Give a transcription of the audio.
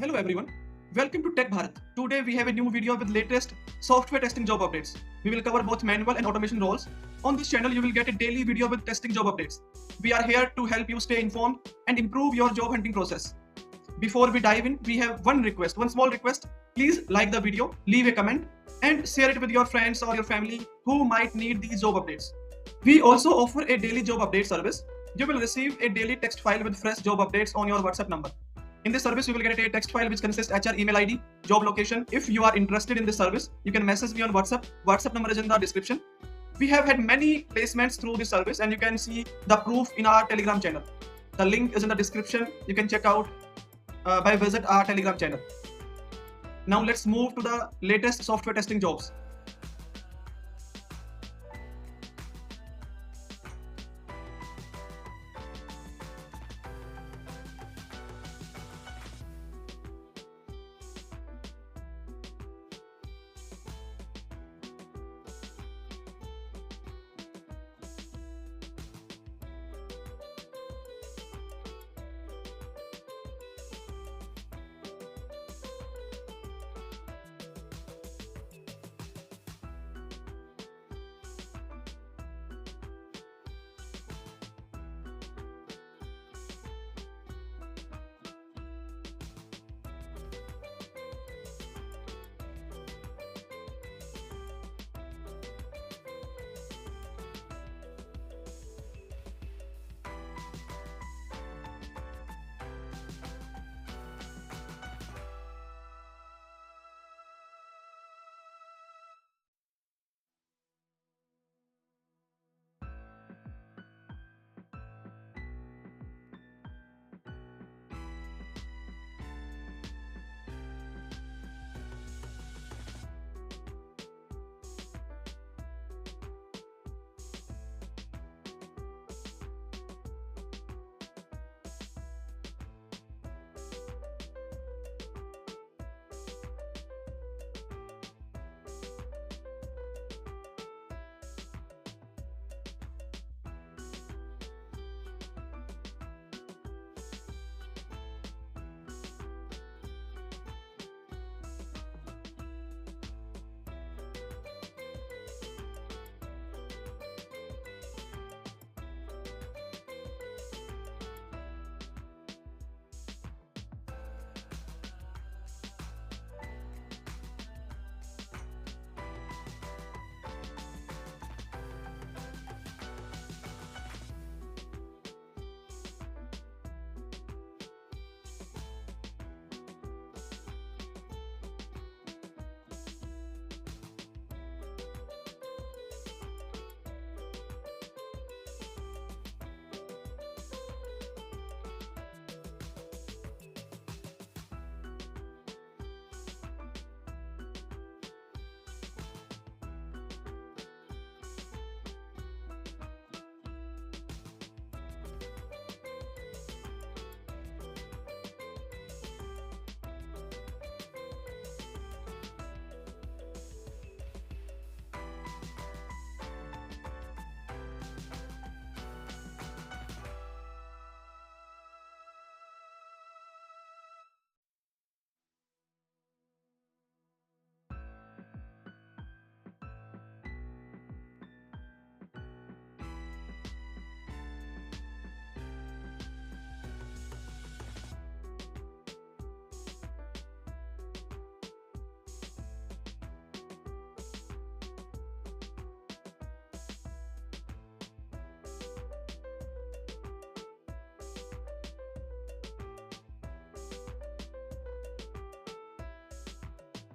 Hello everyone, welcome to Tech Bharat. Today we have a new video with latest software testing job updates. We will cover both manual and automation roles. On this channel you will get a daily video with testing job updates. We are here to help you stay informed and improve your job hunting process. Before we dive in, we have one small request. Please like the video, leave a comment and share it with your friends or your family who might need these job updates. We also offer a daily job update service. You will receive a daily text file with fresh job updates on your WhatsApp number. In this service, you will get a text file which consists HR, email ID, job location. If you are interested in this service, you can message me on WhatsApp. WhatsApp number is in the description. We have had many placements through this service and you can see the proof in our Telegram channel. The link is in the description. You can check out by visit our Telegram channel. Now let's move to the latest software testing jobs.